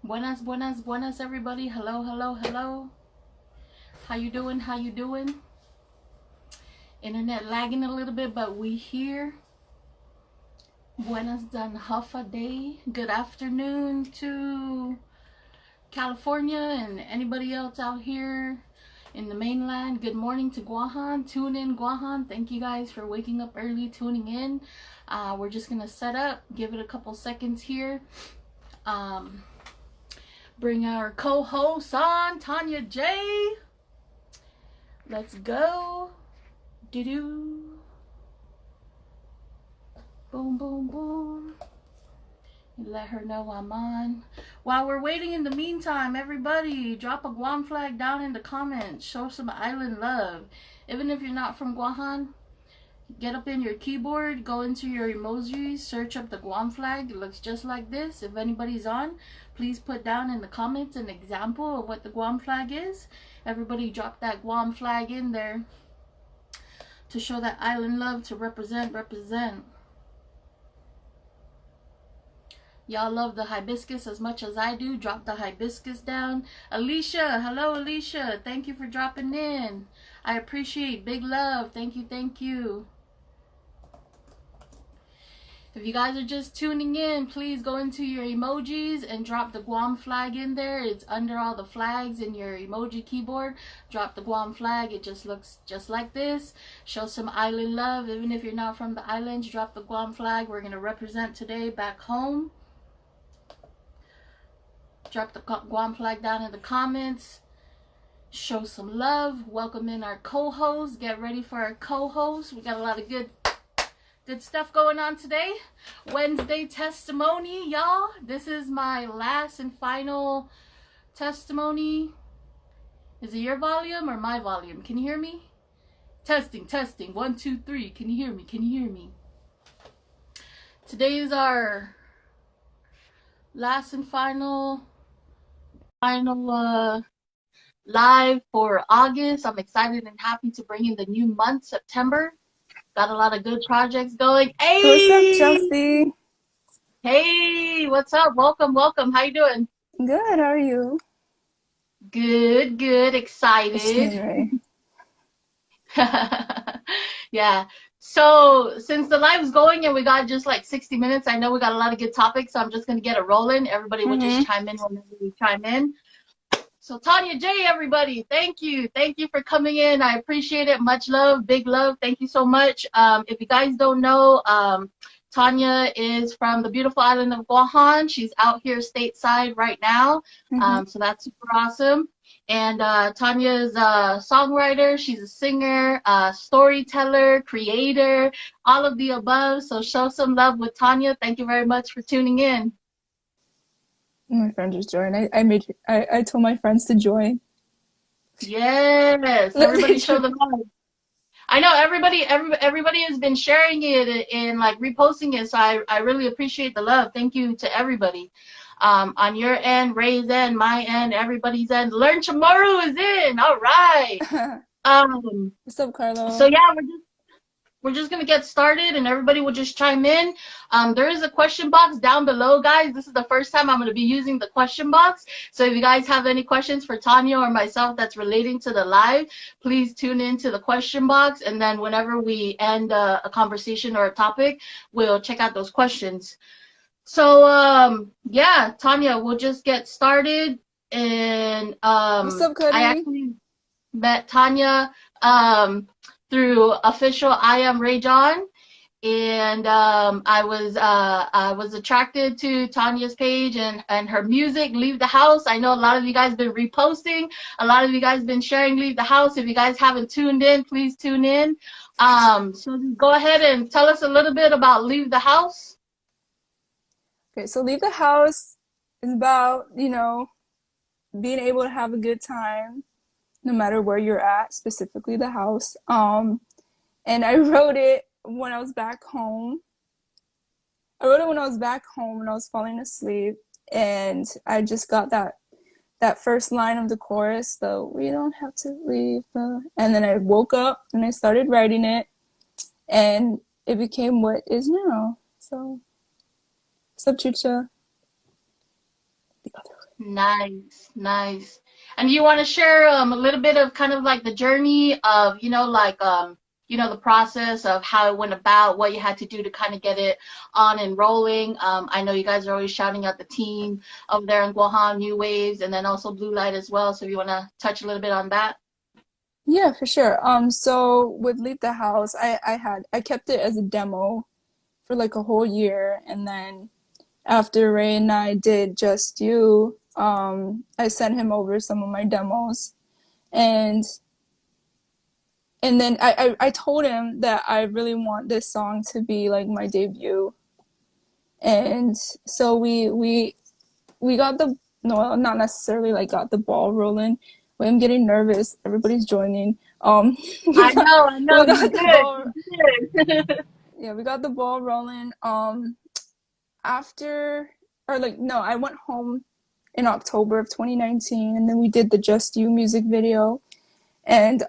Buenas, buenas, buenas, everybody. Hello, hello, hello. How you doing? How you doing? Internet lagging a little bit, but we here. Buenas dan hafa day. Good afternoon to California and anybody else out here in the mainland. Good morning to Guahan. Tune in, Guahan. Thank you guys for waking up early, tuning in. We're just gonna set up, give it a couple seconds here. Bring our co-host on, Tonya Jae. Let's go. Do-do. Boom, boom, boom. Let her know I'm on. While we're waiting in the meantime, everybody, drop a Guam flag down in the comments. Show some island love. Even if you're not from Guahan, get up in your keyboard, go into your emojis, search up the Guam flag. It looks just like this. If anybody's on, please put down in the comments an example of what the Guam flag is. Everybody drop that Guam flag in there to show that island love, to represent. Y'all love the hibiscus as much as I do. Drop the hibiscus down. Alicia, hello Alicia. Thank you for dropping in. I appreciate. Big love. Thank you, thank you. If you guys are just tuning in, please go into your emojis and drop the Guam flag in there. It's under all the flags in your emoji keyboard. Drop the Guam flag. It just looks just like this. Show some island love. Even if you're not from the islands, drop the Guam flag. We're going to represent today back home. Drop the Guam flag down in the comments. Show some love. Welcome in our co-host. Get ready for our co-host. We got a lot of good stuff going on today. Wednesday testimony, y'all. This is my last and final testimony. Is it your volume or my volume? Can you hear me? Testing. 1, 2, 3. Can you hear me? Can you hear me? Today is our last and final live for August. I'm excited and happy to bring in the new month, September. Got a lot of good projects going. Hey! What's up, Chelsea? Hey, what's up? Welcome. How you doing? Good, how are you? Good. Excited. Right. Yeah. So since the live's going and we got just like 60 minutes, I know we got a lot of good topics, so I'm just going to get it rolling. Everybody will just chime in whenever we chime in. So Tonya Jae, everybody, thank you for coming in. I appreciate it. Much love, big love. Thank you so much. If you guys don't know, Tonya is from the beautiful island of Guahan. She's out here stateside right now, so that's super awesome. And Tonya is a songwriter. She's a singer, storyteller, creator, all of the above. So show some love with Tonya. Thank you very much for tuning in. My friend just joined. I told my friends to join. Yes, everybody show them love. I know everybody has been sharing it and like reposting it, so I really appreciate the love. Thank you to everybody. On your end, Ray's end, my end, everybody's end. Learn tomorrow is in. All right. What's up, Carlo? So yeah, we're just gonna get started and everybody will just chime in. There is a question box down below, guys. This is the first time I'm gonna be using the question box. So if you guys have any questions for Tonya or myself that's relating to the live, please tune into the question box. And then whenever we end a conversation or a topic, we'll check out those questions. So yeah, Tonya, we'll just get started. And What's up, Cuddy? I actually met Tonya through official I Am Ray John, and I was attracted to Tonya's page and her music, Leave the House. I know a lot of you guys been reposting, a lot of you guys been sharing Leave the House. If you guys haven't tuned in, please tune in. So go ahead and tell us a little bit about Leave the House. Okay, so Leave the House is about, being able to have a good time no matter where you're at, specifically the house. And I wrote it when I was back home. When I was falling asleep, and I just got that first line of the chorus, though we don't have to leave. And then I woke up and I started writing it, and it became what is now. So, what's up, Chucha? The other way. Nice, nice. And you want to share a little bit of kind of like the journey of, like the process of how it went about, what you had to do to kind of get it on and rolling. I know you guys are always shouting out the team over there in Guam, New Waves, and then also Blue Light as well. So if you want to touch a little bit on that. Yeah, for sure. So with Leave the House, I kept it as a demo for like a whole year, and then after Ray and I did Just You, I sent him over some of my demos, and then I told him that I really want this song to be like my debut, and so we got the no, not necessarily like got the ball rolling. But I'm getting nervous. Everybody's joining. I know, I know, we you got the did, ball. you did. Yeah, we got the ball rolling. After or like no, I went home in October of 2019, and then we did the Just You music video, and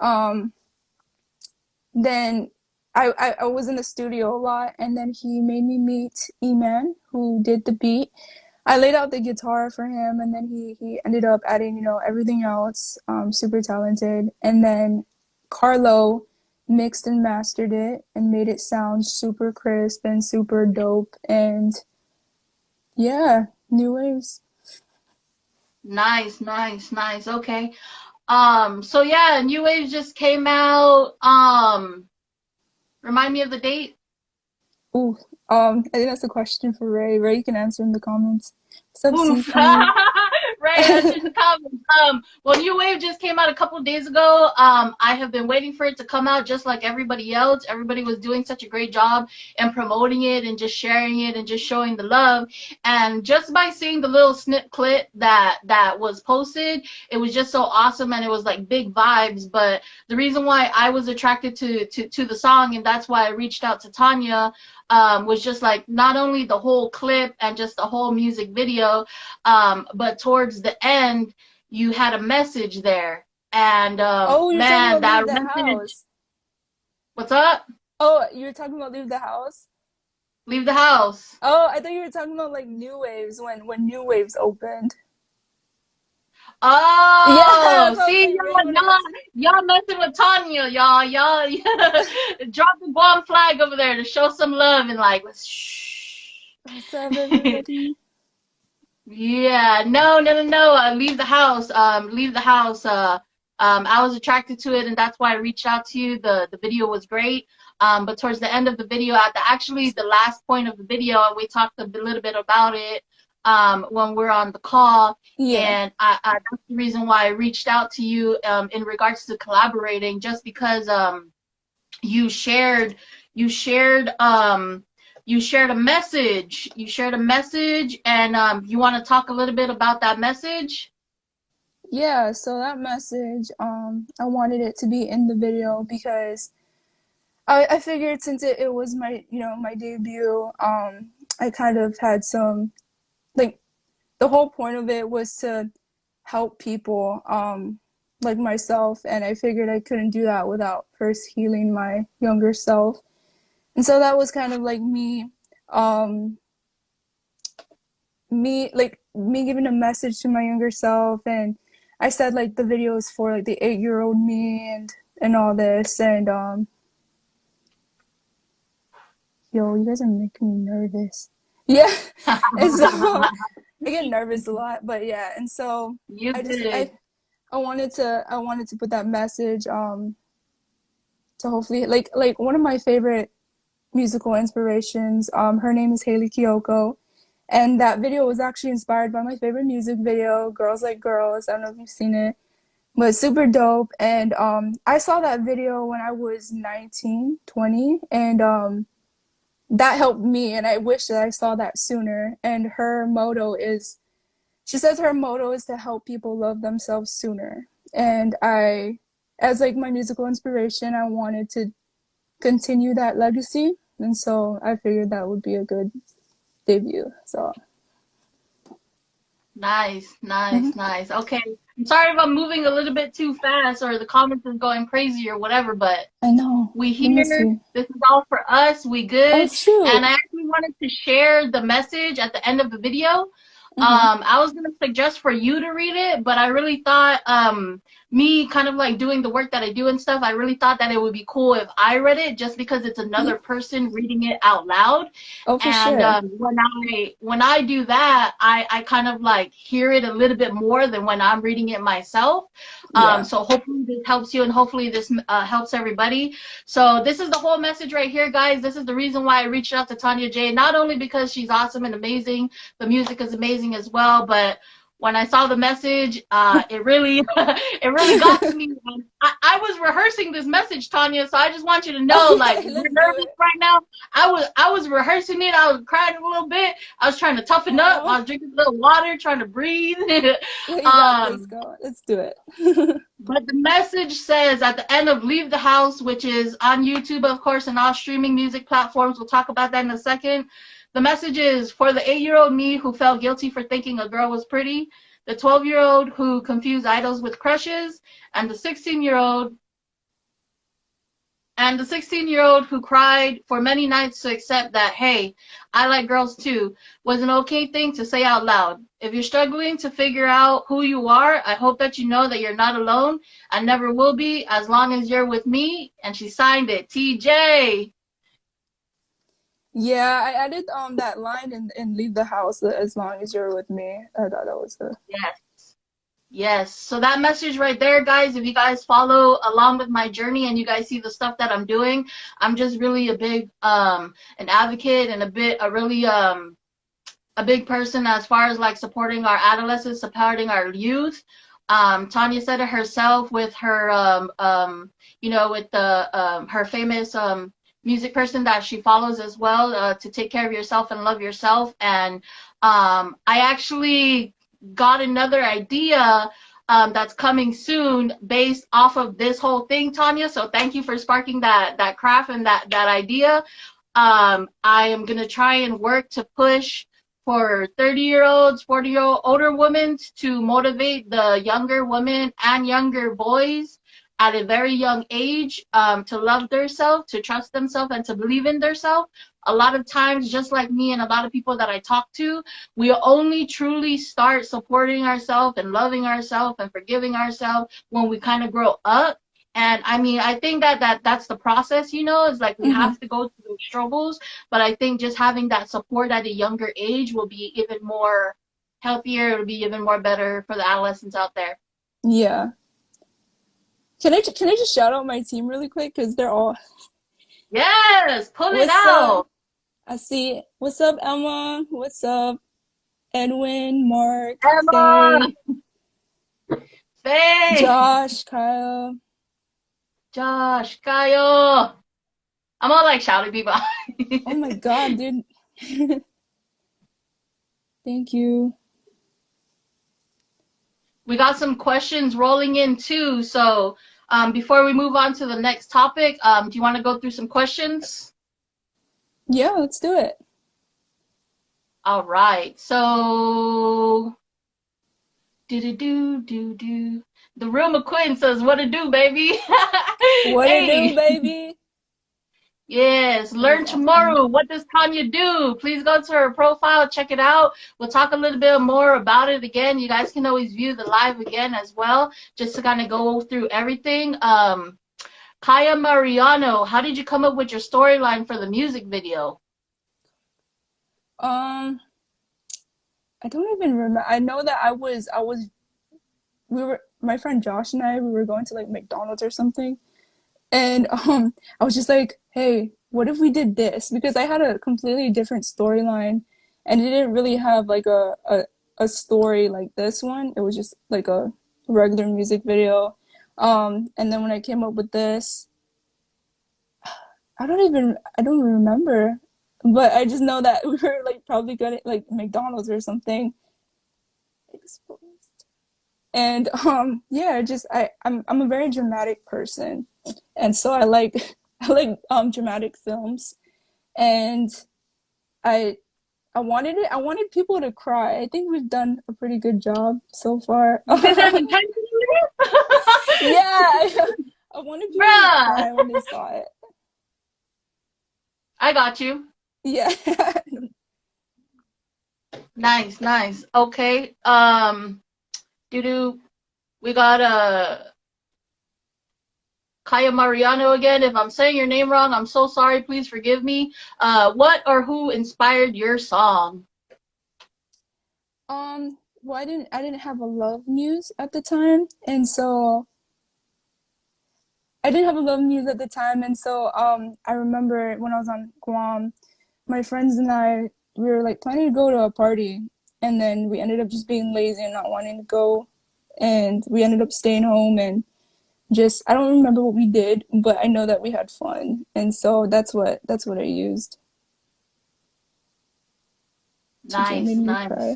then I was in the studio a lot, and then he made me meet E-Man, who did the beat. I laid out the guitar for him, and then he ended up adding, everything else. Super talented. And then Carlo mixed and mastered it and made it sound super crisp and super dope. And yeah, new waves. Nice, nice, nice. Okay. So yeah, New Waves just came out. Remind me of the date. Ooh, I think that's a question for Ray. Ray, you can answer in the comments. What's up, Oof. CC? Right, answer in the comments. Well, New Wave just came out a couple days ago. I have been waiting for it to come out just like everybody else. Everybody was doing such a great job in promoting it and just sharing it and just showing the love. And just by seeing the little snip clip that was posted, it was just so awesome and it was like big vibes. But the reason why I was attracted to the song, and that's why I reached out to Tonya, was just like not only the whole clip and just the whole music video, but towards the end, you had a message there. And Oh, you're talking man, about Leave that the message, House. what's up? Oh, you're talking about Leave the House? Leave the house. Oh, I thought you were talking about like New Waves when New Waves opened. Yeah, Oh, that's what I was see, saying. Ray would answer. y'all messing with Tanya, y'all drop the bomb flag over there to show some love and like, shh. What's up, everybody? Yeah, no, no, no, no. Leave the house. Leave the house. I was attracted to it, and that's why I reached out to you. The video was great. But towards the end of the video, at actually the last point of the video, and we talked a little bit about it when we're on the call. Yeah. And that's the reason why I reached out to you in regards to collaborating, just because you shared you shared you shared a message. You shared a message, and you want to talk a little bit about that message? Yeah, so that message, I wanted it to be in the video because I figured since it was my, my debut, I kind of had some, like, the whole point of it was to help people, like myself, and I figured I couldn't do that without first healing my younger self. And so that was kind of like um, me giving a message to my younger self, and I said like the video is for like the 8-year-old me and all this, and yo, you guys are making me nervous. Yeah, and so I get nervous a lot, but yeah, and so You I just did. I wanted to put that message to hopefully like one of my favorite musical inspirations. Her name is Haley Kiyoko, and that video was actually inspired by my favorite music video, Girls Like Girls. I don't know if you've seen it, but it's super dope. And I saw that video when I was 19, 20, and that helped me. And I wish that I saw that sooner. And her motto is, she says her motto is to help people love themselves sooner. And as like my musical inspiration, I wanted to continue that legacy. And so I figured that would be a good debut. So, Nice, mhm. nice, nice. Okay. I'm sorry if I'm moving a little bit too fast or the comments is going crazy or whatever, but I know. we Let me here. see. This is all for us. We Oh, good. shoot. And I actually wanted to share the message at the end of the video. Mm-hmm. I was gonna suggest for you to read it, but I really thought me kind of like doing the work that I do and stuff, I really thought that it would be cool if I read it just because it's another Yeah. person reading it out loud. Oh, for And sure. when I do that, I kind of like hear it a little bit more than when I'm reading it myself. Yeah. So hopefully this helps you and hopefully this helps everybody. So this is the whole message right here, guys. This is the reason why I reached out to Tonya Jae, not only because she's awesome and amazing, the music is amazing as well, but when I saw the message, it really it really got to me. And I was rehearsing this message, Tonya, so I just want you to know, like, Okay, if let's you're do nervous it. right now, I was rehearsing it. I was crying a little bit. I was trying to toughen up. Oh, I was drinking a little water, trying to breathe. you got this, um, girl. Let's do it. but the message says at the end of Leave the House, which is on YouTube, of course, and all streaming music platforms. We'll talk about that in a second. The message is for the 8-year-old me who felt guilty for thinking a girl was pretty, the 12-year-old who confused idols with crushes, and the 16-year-old who cried for many nights to accept that, hey, I like girls too, was an okay thing to say out loud. If you're struggling to figure out who you are, I hope that you know that you're not alone and never will be as long as you're with me. And she signed it, TJ. Yeah, I added that line in Leave the House, as long as you're with me. I thought that was a Yes. Yes. So that message right there, guys, if you guys follow along with my journey and you guys see the stuff that I'm doing, I'm just really a big an advocate and a big person as far as like supporting our adolescents, supporting our youth. Tonya said it herself with her with the her famous music person that she follows as well, to take care of yourself and love yourself. And I actually got another idea that's coming soon based off of this whole thing, Tonya. So thank you for sparking that craft and that idea. I am gonna try and work to push for 30-year-olds, 40-year-old older women to motivate the younger women and younger boys at a very young age, to love themselves, to trust themselves, and to believe in themselves. A lot of times, just like me and a lot of people that I talk to, we only truly start supporting ourselves and loving ourselves and forgiving ourselves when we kind of grow up. And I mean, I think that's the process, is like we Mhm. have to go through those struggles, but I think just having that support at a younger age will be even more healthier. It'll be even more better for the adolescents out there. Yeah. Can I just shout out my team really quick? Because they're all, Yes, pull it what's up? out. I see. What's up, Emma? What's up, Edwin, Mark, Emma, Faye, Faye, Josh, Kyle. Josh, Kayo. I'm all like shouting people out. Oh my God, dude. Thank you. We got some questions rolling in too. So before we move on to the next topic, do you want to go through some questions? Yeah, let's do it. All right. So do do do do do. The real McQueen says, "What to do, baby?" What to do, Hey. baby? Yes, That was learn awesome. tomorrow. What does Tanya do? Please go to her profile, check it out. We'll talk a little bit more about it again. You guys can always view the live again as well, just to kind of go through everything. Kaya Mariano, how did you come up with your storyline for the music video? Um, I don't even remember. I know that we were, my friend Josh and we were going to like McDonald's or something. And I was just like, hey, what if we did this? Because I had a completely different storyline and it didn't really have like a story like this one. It was just like a regular music video. And then when I came up with this, I don't remember. But I just know that we were like probably good at like McDonald's or something. Exposed. And yeah, just I'm a very dramatic person. And so I like I like dramatic films. And I I wanted people to cry. I think we've done a pretty good job so far. You did that intentionally? Yeah, I wanted people to Bruh, cry when they saw it. I got you. Yeah. Nice, nice. Okay. Doo doo. We got Kaya Mariano again. If I'm saying your name wrong, I'm so sorry. Please forgive me. What or who inspired your song? Well, I didn't have a love muse at the time, and so I didn't have a love muse at the time, and so I remember when I was on Guam, my friends and I, we were like planning to go to a party, and then we ended up just being lazy and not wanting to go, and we ended up staying home and just I don't remember what we did, but I know that we had fun, and so that's what I used. TJ made Nice, me nice. cry.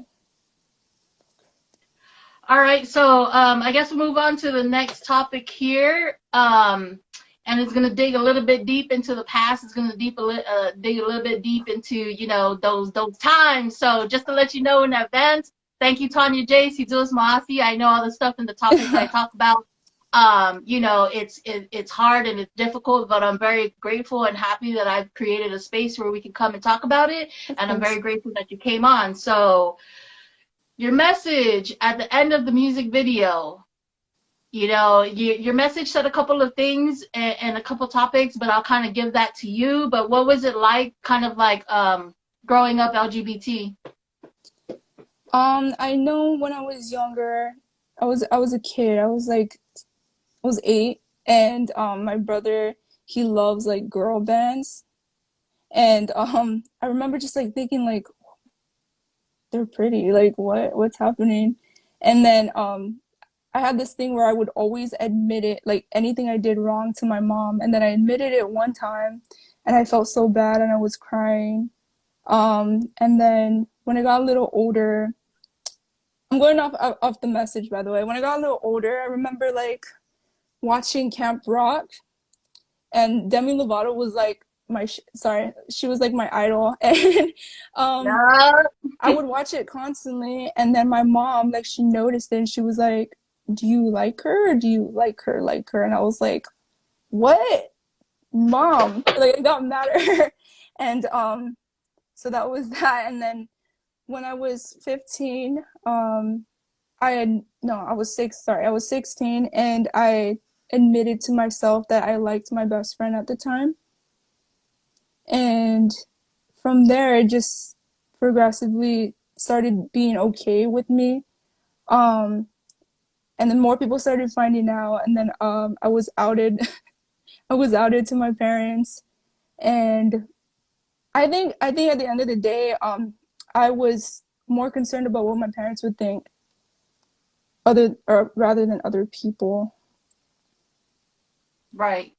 All right, so I guess we'll move on to the next topic here. And it's gonna dig a little bit deep into the past. It's gonna dig a little bit deep into those times. So just to let you know in advance, thank you Tonya Jae, si Jules Maasi. I know all the stuff and the topics I talk about. It's hard and it's difficult, but I'm very grateful and happy that I've created a space where we can come and talk about it. Of And I'm very course. grateful that you came on. So your message at the end of the music video, your message said a couple of things and a couple topics, but I'll kind of give that to you. But what was it like, kind of like growing up LGBT? I know when I was younger, I was a kid. I was 8, and my brother, he loves like girl bands, and I remember just like thinking like they're pretty, like what's happening? And then I had this thing where I would always admit it, like anything I did wrong to my mom, and then I admitted it one time, and I felt so bad, and I was crying. And then when I got a little older, I'm going off the message, by the way. When I got a little older, I remember like watching Camp Rock, and Demi Lovato was like sorry, she was like my idol, and um, Yeah. I would watch it constantly. And then my mom, like, she noticed it, and she was like, "Do you like her, or do you like her?" And I was like, "What, mom?" Like, I got mad at her, and so that was that. And then when I was 15, I had no, I was six. Sorry, I was 16, and I admitted to myself that I liked my best friend at the time. And from there, it just progressively started being okay with me. Um, and then more people started finding out, and then I was outed. I was outed to my parents, and I think at the end of the day, I was more concerned about what my parents would think, other or rather than other people. Right.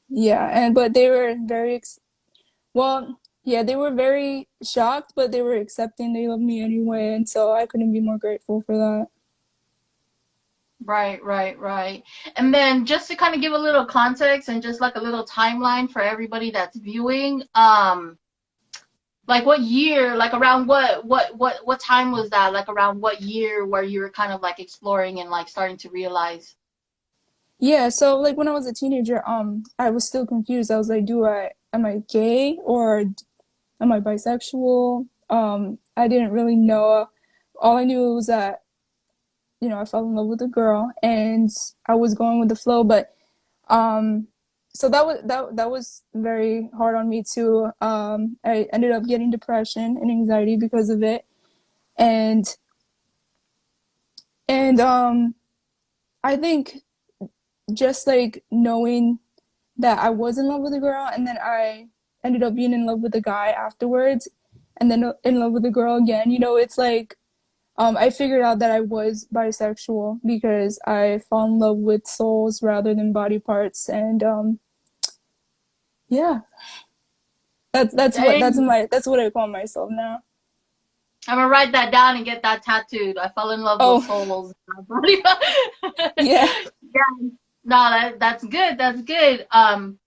Yeah, and but they were well, yeah, they were very shocked, but they were accepting. They loved me anyway, and so I couldn't be more grateful for that. Right, right, right. And then just to kind of give a little context and just like a little timeline for everybody that's viewing, like what year, like around what time was that? Like around what year where you were kind of like exploring and like starting to realize? Yeah, so like when I was a teenager, I was still confused. I was like, do I am I gay or am I bisexual? I didn't really know. All I knew was that, I fell in love with a girl and I was going with the flow, but um so that was very hard on me too. I ended up getting depression and anxiety because of it. And and I think just like knowing that I was in love with a girl, and then I ended up being in love with a guy afterwards, and then in love with a girl again. It's like I figured out that I was bisexual because I fall in love with souls rather than body parts, and yeah, Dang. that's what I call myself now. I'm gonna write that down and get that tattooed. I fell in love with Oh, souls. yeah. Yeah. No, that's good. That's good. And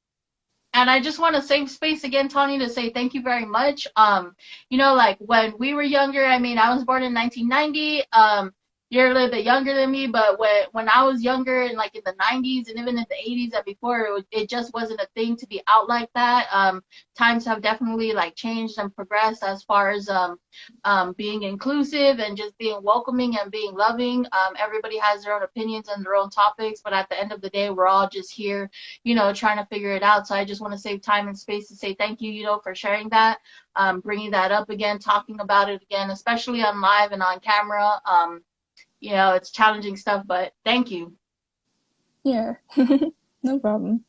I just want to save space again, Tony, to say thank you very much. Like when we were younger, I mean, I was born in 1990. you're a little bit younger than me, but when I was younger and like in the 90s and even in the 80s and before, it just wasn't a thing to be out like that. Times have definitely like changed and progressed as far as being inclusive and just being welcoming and being loving. Everybody has their own opinions and their own topics, but at the end of the day, we're all just here, trying to figure it out. So I just want to save time and space to say thank you, for sharing that, bringing that up again, talking about it again, especially on live and on camera. It's challenging stuff, but thank you. Yeah, no problem.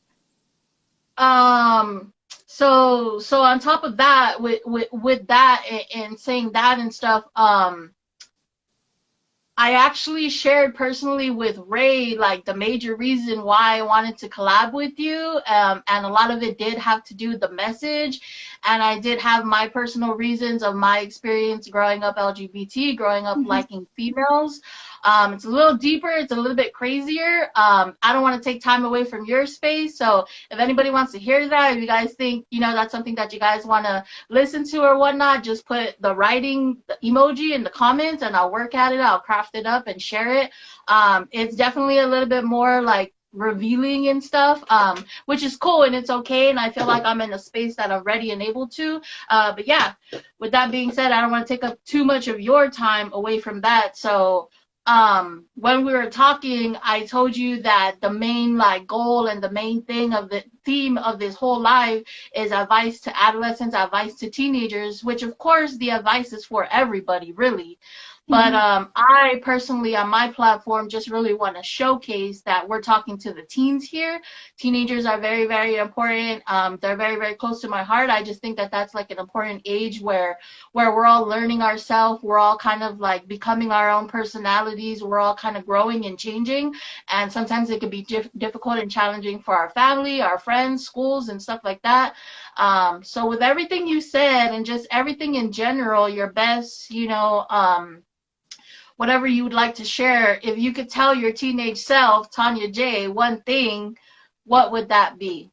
So on top of that, with that and saying that and stuff, I actually shared personally with Ray like the major reason why I wanted to collab with you, and a lot of it did have to do with the message, and I did have my personal reasons of my experience growing up LGBT, growing up liking females. It's a little deeper, it's a little bit crazier. I don't want to take time away from your space, so if anybody wants to hear that, if you guys think that's something that you guys want to listen to or whatnot, just put the writing the emoji in the comments and I'll work at it. I'll craft it up and share it. It's definitely a little bit more like revealing and stuff, which is cool and it's okay. And I feel like I'm in a space that I'm ready and able to. But yeah, with that being said, I don't want to take up too much of your time away from that. So when we were talking, I told you that the main like goal and the main thing of the theme of this whole live is advice to adolescents, advice to teenagers, which of course the advice is for everybody really. But I personally, on my platform, just really want to showcase that we're talking to the teens here. Teenagers are very, very important. They're very, very close to my heart. I just think that that's like an important age where we're all learning ourselves. We're all kind of like becoming our own personalities. We're all kind of growing and changing. And sometimes it can be difficult and challenging for our family, our friends, schools, and stuff like that. So with everything you said and just everything in general, your best, whatever you would like to share, if you could tell your teenage self, Tonya Jae, one thing, what would that be?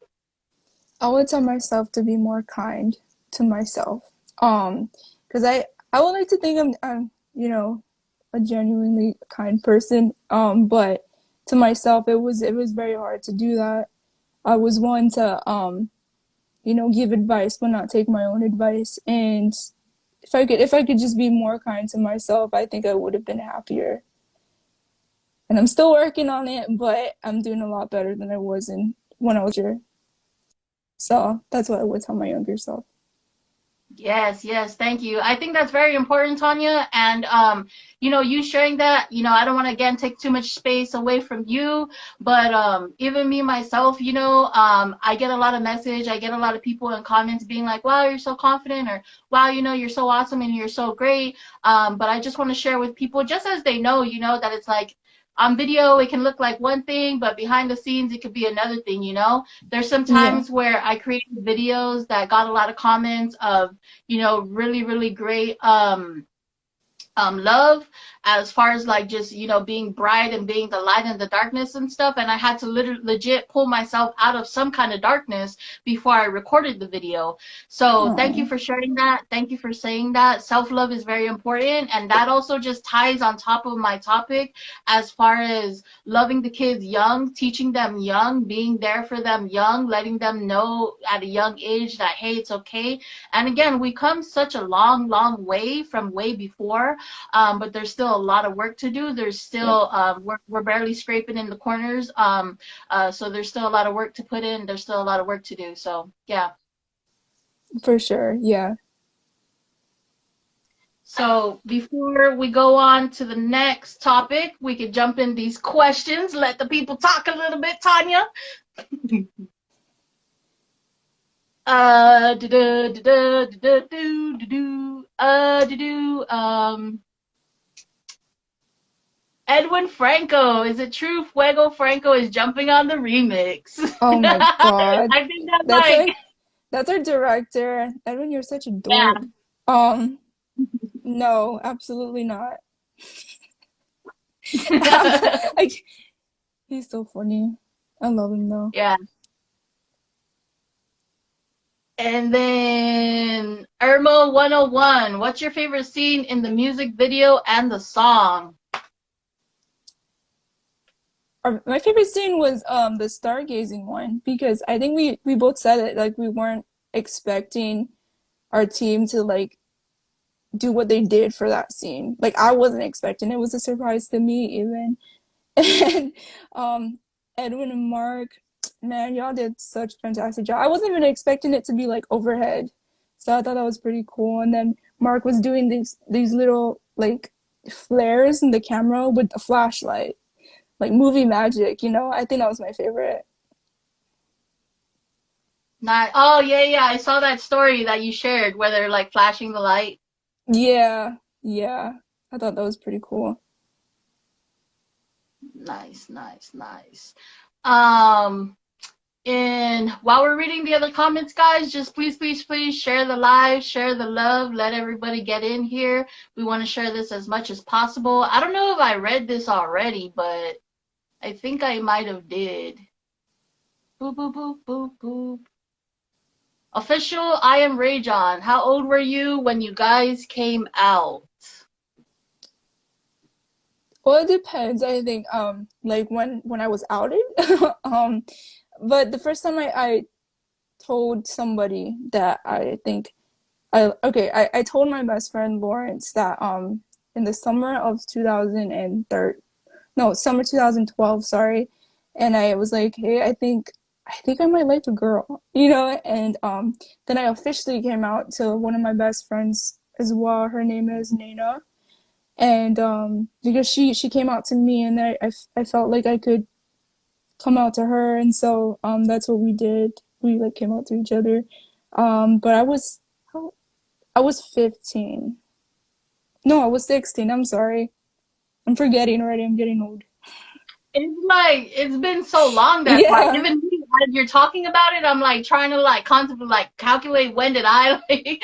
I would tell myself to be more kind to myself. Because I would like to think I'm a genuinely kind person. But to myself, it was very hard to do that. I was one to give advice but not take my own advice. And if I could just be more kind to myself, I think I would have been happier. And I'm still working on it, but I'm doing a lot better than I was when I was younger. So that's what I would tell my younger self. Yes, yes, thank you. I think that's very important, Tonya. And you sharing that, I don't want to again take too much space away from you, but even me myself, I get a lot of message, I get a lot of people in comments being like, wow, you're so confident, or wow, you're so awesome and you're so great. But I just want to share with people, just as they know, that it's like on video it can look like one thing, but behind the scenes it could be another thing. There's some Yeah, times where I created videos that got a lot of comments of really, really great love, as far as like just being bright and being the light in the darkness and stuff, and I had to legit pull myself out of some kind of darkness before I recorded the video. So thank you oh, for sharing that, thank you for saying that. Self-love is very important, and that also just ties on top of my topic as far as loving the kids young, teaching them young, being there for them young, letting them know at a young age that hey, it's okay. And again, we come such a long, long way from way before, but there's still a lot of work to do. There's yep, still we're barely scraping in the corners. So there's still a lot of work to put in. There's still a lot of work to do. So yeah. for sure. Yeah. So before we go on to the next topic, we could jump in these questions. Let the people talk a little bit, Tonya. Do do do do do do do do do. Edwin Franco, is it true Fuego Franco is jumping on the remix? Oh my God. I think that's That's like, our that's our director. Edwin, you're such a yeah. dork. No, absolutely not. I, he's so funny. I love him though. Yeah. And then Irma 101, what's your favorite scene in the music video and the song? my favorite scene was the stargazing one because I think we both said it like we weren't expecting our team to like do what they did for that scene. Like I wasn't expecting it. It was a surprise to me even. And Edwin and Mark, man, y'all did such a fantastic job. I wasn't even expecting it to be like overhead. So I thought that was pretty cool. And then Mark was doing these little like flares in the camera with a flashlight, like movie magic, you know? I think that was my favorite. Not. Oh yeah, yeah. I saw that story that you shared where they're like flashing the light. Yeah, yeah. I thought that was pretty cool. Nice, nice, nice. Um, and while we're reading the other comments, guys, just please, please, please share the live, share the love, let everybody get in here. We want to share this as much as possible. I don't know if I read this already, but I think I might have did. Boop, boop, boop, boop, boop. Official, I am Rajon. How old were you when you guys came out? Well, it depends. I think like when I was outed. Um but the first time I told somebody that I think I told my best friend Lawrence that in the summer of 2013 no, summer 2012, sorry. And I was like, "Hey, I think I might like a girl." You know, and then I officially came out to one of my best friends as well. Her name is Nana. And because she came out to me and I felt like I could come out to her, and so that's what we did. We like came out to each other. But I was 15. No, I was 16. I'm sorry. I'm forgetting already. I'm getting old. It's like it's been so long that like Yeah. even me, as you're talking about it, I'm like trying to like contemplate like calculate when did I like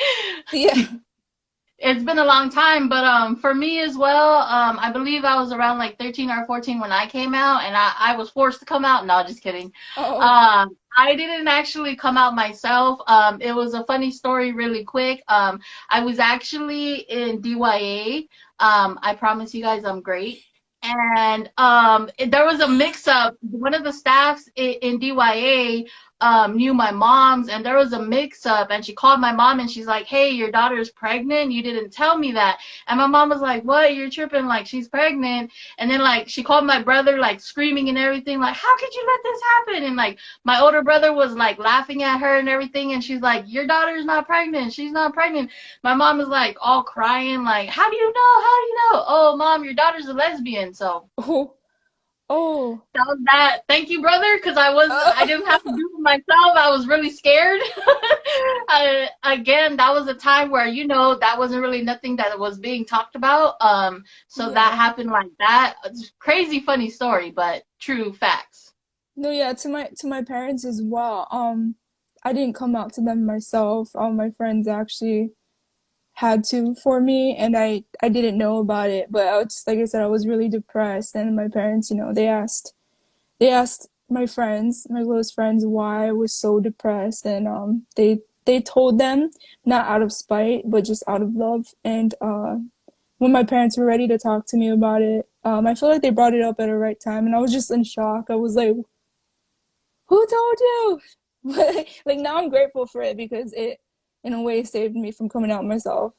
Yeah. it's been a long time, but for me as well, I believe I was around like 13 or 14 when I came out, and I was forced to come out. No, just kidding. Oh, I didn't actually come out myself. It was a funny story, really quick. I was actually in DYA. I promise you guys, I'm great. And there was a mix-up. One of the staffs in DYA knew my mom's, and there was a mix-up, and she called my mom and she's like, "Hey, your daughter's pregnant, you didn't tell me that." And my mom was like, "What, you're tripping, like she's pregnant." And then like she called my brother like screaming and everything, like, "How could you let this happen?" And like my older brother was like laughing at her and everything, and she's like, "Your daughter's not pregnant, she's not pregnant." My mom was like all crying, like, "How do you know, how do you know?" "Oh mom, your daughter's a lesbian." So oh, oh, that was that. Thank you, brother, because I didn't have to do it myself. I was really scared. Again, that was a time where that wasn't really nothing that was being talked about. So that yeah. happened like that. It's a crazy funny story, but true facts. No, yeah, to my parents as well. I didn't come out to them myself. All my friends actually had to for me, and I didn't know about it, but I was just, like I said, I was really depressed, and my parents, they asked my friends, my close friends, why I was so depressed, and they told them, not out of spite but just out of love. And when my parents were ready to talk to me about it, I feel like they brought it up at the right time, and I was just in shock. I was like, who told you? But like now I'm grateful for it because it in a way saved me from coming out myself.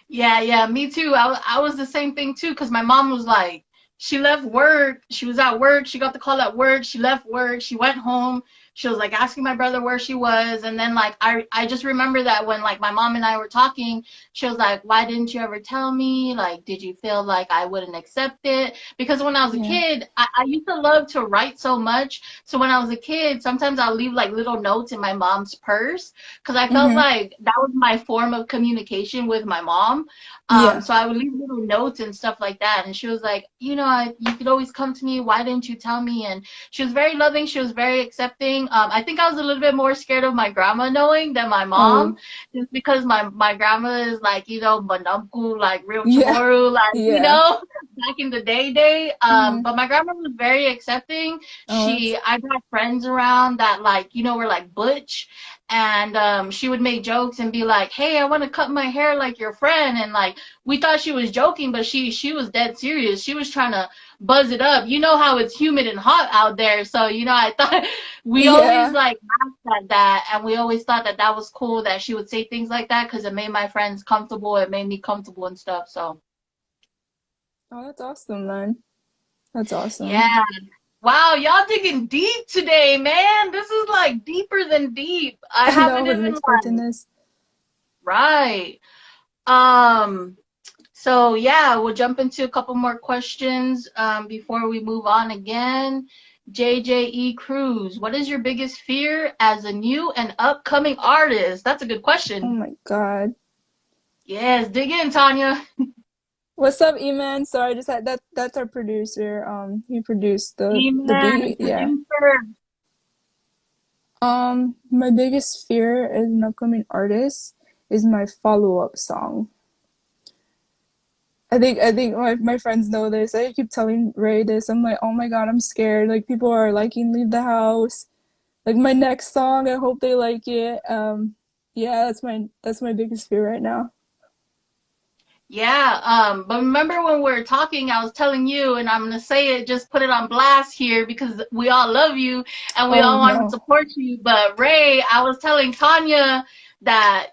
Yeah, yeah, me too. I was the same thing too, because my mom was like, she left work, she was at work, she got the call at work, she left work, she went home, she was like asking my brother where she was, and then like I just remember that when like my mom and I were talking, she was like, "Why didn't you ever tell me? Like, did you feel like I wouldn't accept it?" Because when I was a Yeah. kid, I used to love to write so much. So when I was a kid, sometimes I'll leave like little notes in my mom's purse because I felt Mm-hmm. like that was my form of communication with my mom. Yeah. So I would leave little notes and stuff like that. And she was like, you could always come to me. Why didn't you tell me? And she was very loving. She was very accepting. I think I was a little bit more scared of my grandma knowing than my mom, Oh, just because my grandma is like, manamku, like real yeah. Chamorro, like, Yeah. back in the day. Mm-hmm. But my grandma was very accepting. Oh, that's I got friends around that like, were like butch, and she would make jokes and be like, "Hey, I want to cut my hair like your friend," and like we thought she was joking, but she was dead serious. She was trying to buzz it up. You know how it's humid and hot out there, so I thought we always yeah. like laughed at that, and we always thought that that was cool that she would say things like that because it made my friends comfortable. It made me comfortable and stuff. So Oh, that's awesome, man. That's awesome. yeah. Wow, y'all digging deep today, man. This is like deeper than deep. I I know, I haven't wasn't even expecting like this. right. Um, so yeah, we'll jump into a couple more questions before we move on again. JJE Cruz, what is your biggest fear as a new and upcoming artist? That's a good Oh question. my God. Yes, dig in, Tonya. What's up, E-Man? Sorry, I just had that's our producer. He produced the Amen. beat. Yeah. Producer. My biggest fear as an upcoming artist is my follow-up song. I think my friends know this. I keep telling Ray this. I'm like, oh my God, I'm scared. Like people are liking Leave the House. Like my next song, I hope they like it. Yeah, that's my biggest fear right now. Yeah, but remember when we were talking, I was telling you, and I'm gonna say it, just put it on blast here because we all love you and we Oh all want to no. support you. But Ray, I was telling Tanya that,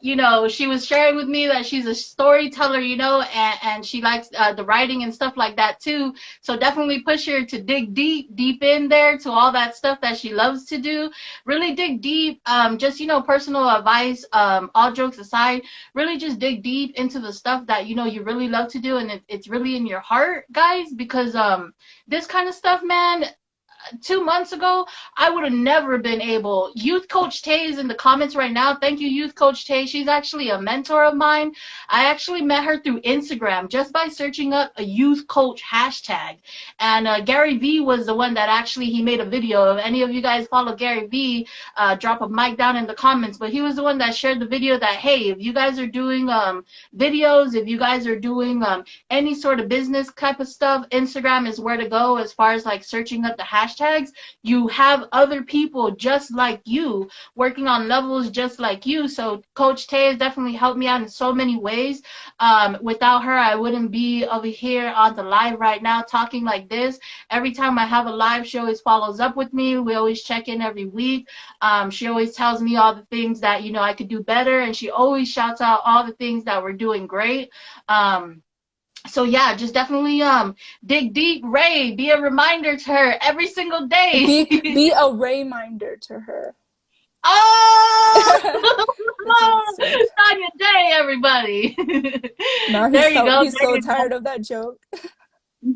she was sharing with me that she's a storyteller, and she likes the writing and stuff like that too. So definitely push her to dig deep, deep in there to all that stuff that she loves to do. Really dig deep. Just, personal advice, all jokes aside, really just dig deep into the stuff that you really love to do, and it's really in your heart, guys, because this kind of stuff, man, 2 months ago, I would have never been able. Youth Coach Tay is in the comments right now. Thank you, Youth Coach Tay. She's actually a mentor of mine. I actually met her through Instagram just by searching up a youth coach hashtag. And Gary Vee was the one that actually he made a video. If any of you guys follow Gary Vee, drop a mic down in the comments. But he was the one that shared the video that, hey, if you guys are doing videos, if you guys are doing any sort of business type of stuff, Instagram is where to go as far as like searching up the hashtags. You have other people just like you working on levels just like you. So Coach Tay has definitely helped me out in so many ways. Without her, I wouldn't be over here on the live right now talking like this. Every time I have a live, she always follows up with me. We always check in every week. She always tells me all the things that I could do better, and she always shouts out all the things that we're doing great. So yeah, just definitely dig deep, Ray. Be a reminder to her every single day. Be a reminder to her. Oh, That's what's up. Tonya Jae, everybody. Now There you go. he's There so you tired of that joke. go.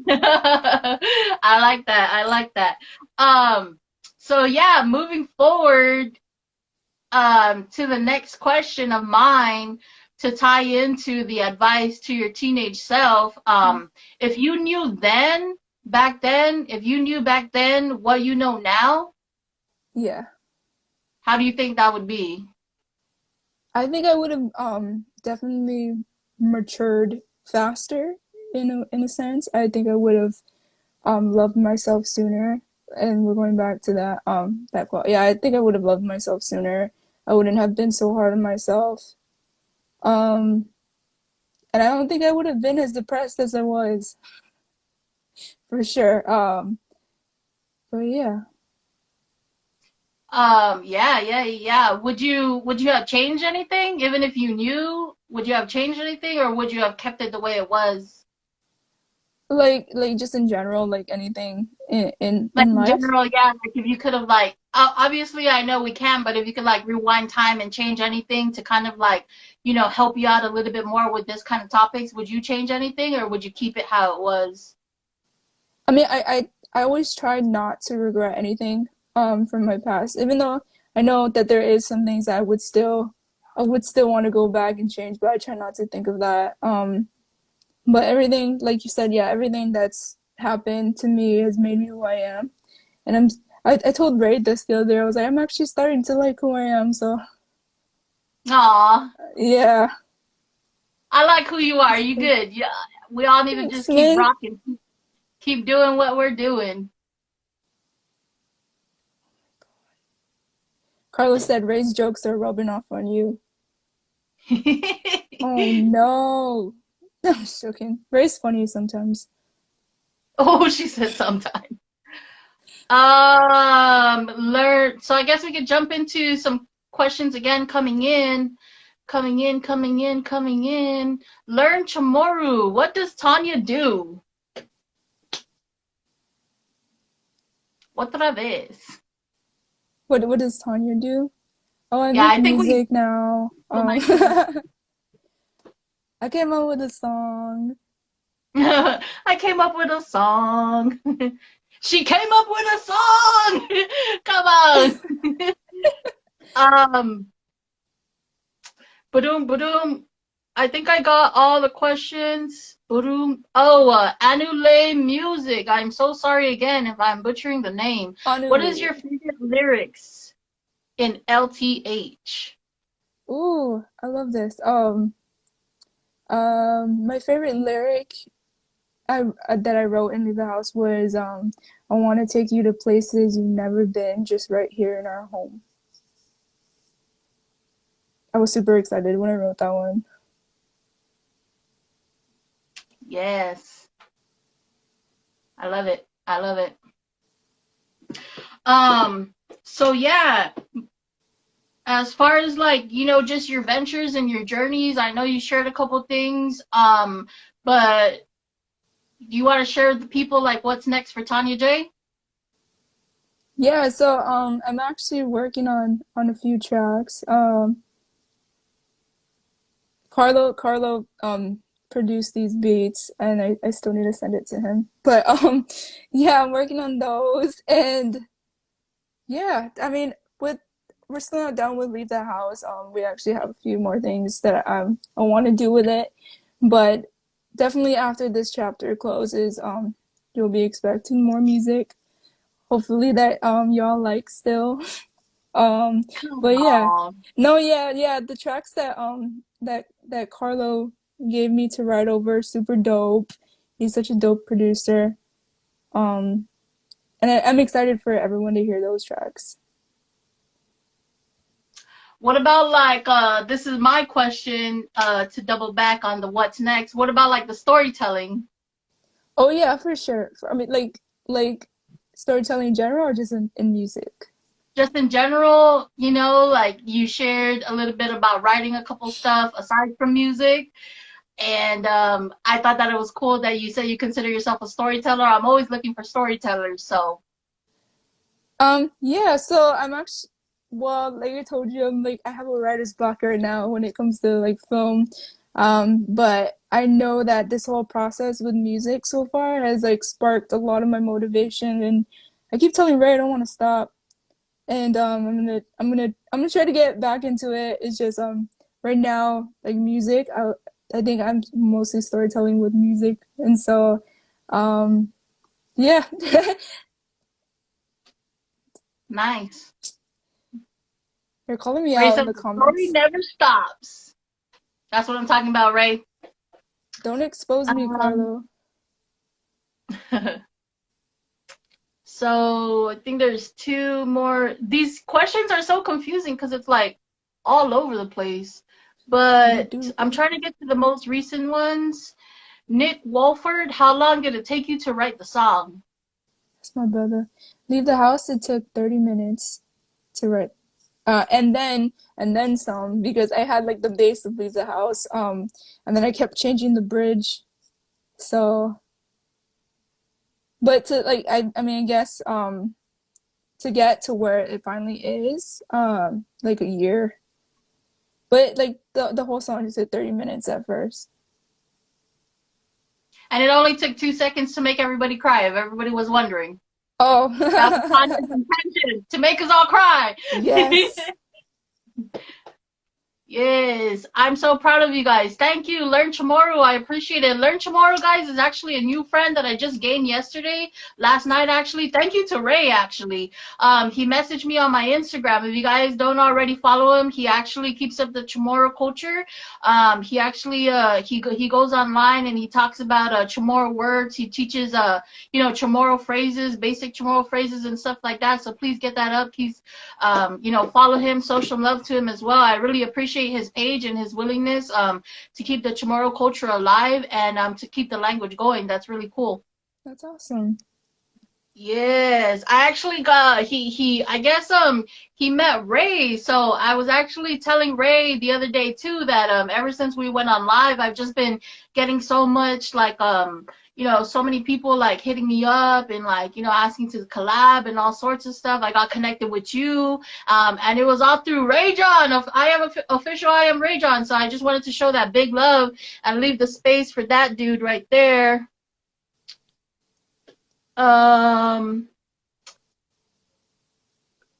I like that. I like that. So yeah, moving forward, to the next question of mine to tie into the advice to your teenage self. If you knew if you knew back then what you know now, Yeah. how do you think that would be? I think I would have definitely matured faster in a sense. I think I would have loved myself sooner. And we're going back to that quote. Yeah, I think I would have loved myself sooner. I wouldn't have been so hard on myself. Um and I don't think I would have been as depressed as I was, for sure. But yeah. Yeah. Would you have changed anything? Even if you knew, would you have changed anything, or would you have kept it the way it was? Like just in general, like anything Like in in life. general, yeah, like if you could have like obviously I know we can, but if you could like rewind time and change anything to kind of like, help you out a little bit more with this kind of topics, would you change anything or would you keep it how it was? I mean, I always try not to regret anything from my past, even though I know that there is some things that I would still want to go back and change, but I try not to think of that. But everything, like you said, yeah, everything that's happened to me has made me who I am. And I told Ray this the other day. I was like, I'm actually starting to like who I am. So Aw, yeah, I like who you are. You good. Yeah. We all need to Thanks, just keep man. rocking, keep doing what we're doing. Carlos said Ray's jokes are rubbing off on you. Oh no. I'm joking. Ray's funny sometimes. Oh, she said sometime. Learn. So I guess we could jump into some questions again coming in. Learn Chamorro. What does Tonya do? Otra vez. What does Tonya do? Oh, I Yeah, make I think we music now. nice with I came up with a song. I came up with a song. She came up with a song. Come on. Badoom, badoom. I think I got all the questions. Badoom. Oh, Anule Music. I'm so sorry again if I'm butchering the name. What is Honolulu. your favorite lyrics in LTH? Ooh, I love this. My favorite lyric that I wrote in Leave the House was I want to take you to places you've never been, just right here in our home. I was super excited when I wrote that one. Yes. I love it. I love it. So yeah, as far as like, just your ventures and your journeys, I know you shared a couple things. But do you want to share with the people like what's next for Tonya Jae? Yeah, so I'm actually working on a few tracks. Carlo produced these beats and I still need to send it to him. But yeah, I'm working on those and yeah, I mean with we're still not done with Leave the House. We actually have a few more things that I want to do with it. But definitely after this chapter closes, you'll be expecting more music. Hopefully that y'all like still. Um, but yeah, Aw, no, yeah, the tracks that Carlo gave me to write over, super dope. He's such a dope producer. Um, and I'm excited for everyone to hear those tracks. what about like this is my question to double back on the what's next. What about like the storytelling? Oh yeah, for sure. I mean, like storytelling in general, or just in music. Just in general, like you shared a little bit about writing a couple stuff aside from music. And I thought that it was cool that you said you consider yourself a storyteller. I'm always looking for storytellers. So, Yeah, so I'm actually, well, like I told you, I have a writer's block right now when it comes to like film. But I know that this whole process with music so far has like sparked a lot of my motivation, and I keep telling Ray I don't want to stop. And I'm gonna try to get back into it. It's just right now like music, I think I'm mostly storytelling with music, and so um yeah. nice. They're calling me Ray out in said the the story comments. never stops. That's what I'm talking about, Ray. Don't expose me, Um, Carlo. so I think there's two more. These questions are so confusing because it's like all over the place. They But do look I'm like trying to get to the most recent ones. Nick Wolford, how long did it take you to write the song? that's my brother. Leave the house. It took 30 minutes to write. And then some because I had like the base of leave the house. And then I kept changing the bridge. So, but to like I mean I guess to get to where it finally is, like a year. But like the whole song just took 30 minutes at first. And it only took 2 seconds to make everybody cry, if everybody was wondering. Oh, That was Tanya's intention, to make us all cry. yes. Yes, I'm so proud of you guys. Thank you. Learn Tomorrow. I appreciate it. Learn Tomorrow, guys, is actually a new friend that I just gained yesterday, last night, actually. Thank you to Ray, actually. He messaged me on my Instagram. If you guys don't already follow him, he actually keeps up the Chamorro culture. He actually he goes online and he talks about Chamorro words. He teaches Chamorro phrases, basic Chamorro phrases and stuff like that. So please get that up. He's follow him, social love to him as well. I really appreciate his page and his willingness to keep the Chamorro culture alive and to keep the language going. That's really cool. That's awesome. Yes, I actually got I guess he met Ray. So I was actually telling Ray the other day too that ever since we went on live, I've just been getting so much like so many people like hitting me up and like asking to collab and all sorts of stuff. I got connected with you and it was all through Ray John of I am official I am Ray John. So I just wanted to show that big love and leave the space for that dude right there.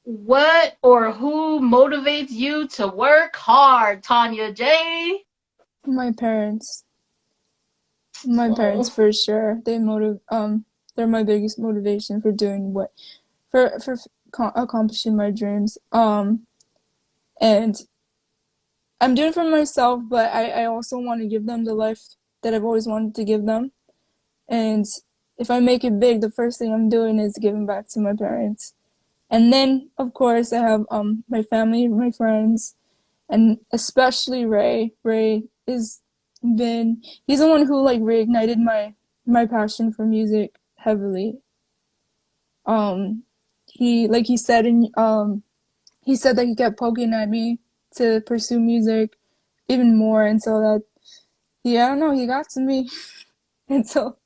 What or who motivates you to work hard, Tonya Jae? My parents. My parents Oh. for sure. They're my biggest motivation for doing accomplishing my dreams. And I'm doing it for myself, but I also want to give them the life that I've always wanted to give them. And if I make it big, the first thing I'm doing is giving back to my parents. And then, of course, I have my family, my friends, and especially Ray. He's the one who like reignited my passion for music heavily. He said he said that he kept poking at me to pursue music even more, and so that I don't know, he got to me. And so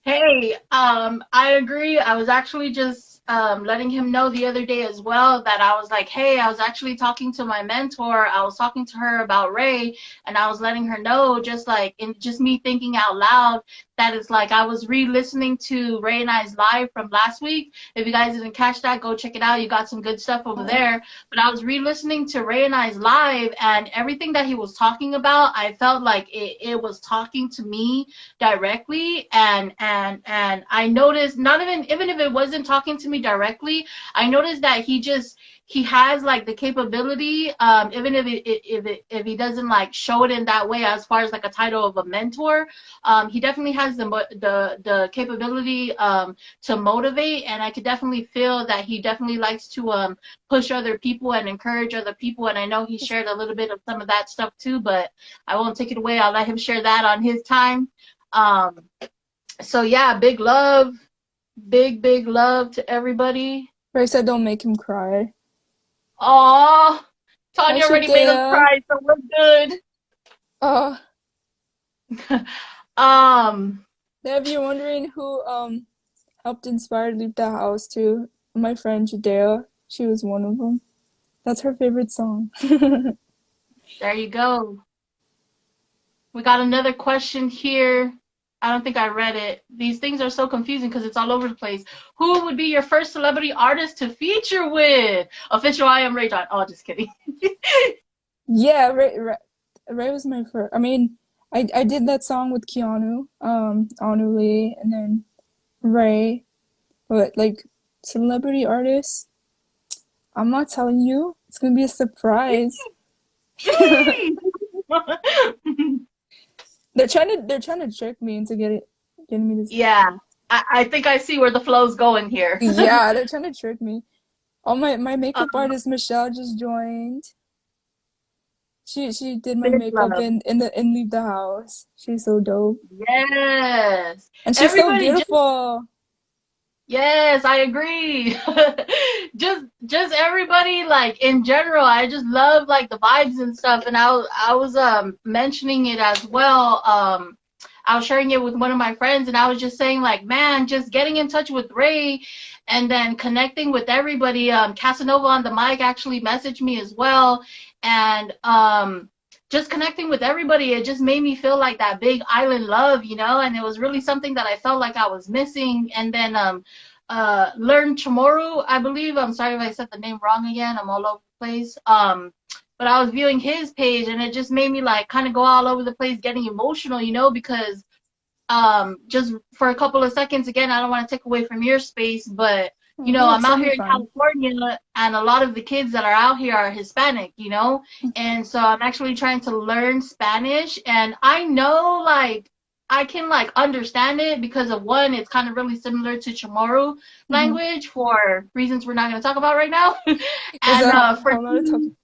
Hey, I agree. I was actually just letting him know the other day as well that I was like, hey, I was actually talking to my mentor. I was talking to her about Ray, and I was letting her know just like in just me thinking out loud that it's like I was re-listening to Ray and I's live from last week. If you guys didn't catch that, go check it out. You got some good stuff over there. But I was re-listening to Ray and I's live, and everything that he was talking about, I felt like it was talking to me directly, and I noticed not even if it wasn't talking to me directly, I noticed that he has like the capability, even if he doesn't like show it in that way as far as like a title of a mentor, he definitely has the capability to motivate, and I could definitely feel that he definitely likes to push other people and encourage other people, and I know he shared a little bit of some of that stuff too, but I won't take it away. I'll let him share that on his time. So yeah, big love to everybody. Ray said don't make him cry. Aw, Hi, Tonya already made us Shadea. cry, so we're good. Uh, Um, if you're wondering who helped inspire Leave the House too, my friend Jadea, she was one of them. That's her favorite song. there you go. We got another question here. I don't think I read it. These things are so confusing because it's all over the place. Who would be your first celebrity artist to feature with? Official I am Ray John. Oh, just kidding. Yeah, Ray was my first. I mean, I did that song with Keanu, Anu Lee, and then Ray. But like celebrity artists, I'm not telling you. It's gonna be a surprise. They're trying to trick me into getting me this. Yeah, I think I see where the flow's going here. Yeah, they're trying to trick me. Oh, my makeup artist Michelle just joined. She did my Big makeup love. in Leave the House. She's so dope. Yes. And she's so Everybody just beautiful. yes, I agree. Just everybody like in general, I just love like the vibes and stuff, and I was mentioning it as well. I was sharing it with one of my friends, and I was just saying like, man, just getting in touch with Ray and then connecting with everybody. Casanova on the mic actually messaged me as well, and just connecting with everybody, it just made me feel like that big island love, and it was really something that I felt like I was missing. And then Learn Chamorro, I believe. I'm sorry if I said the name wrong again. I'm all over the place. but I was viewing his page, and it just made me like kind of go all over the place, getting emotional, because just for a couple of seconds, again, I don't want to take away from your space, but No, I'm it's out totally here in fine. California, and a lot of the kids that are out here are Hispanic, and so I'm actually trying to learn Spanish, and I know like I can like understand it because of one, it's kind of really similar to Chamorro Mm-hmm. language for reasons we're not going to talk about right now, Is and a for whole nother topic. two,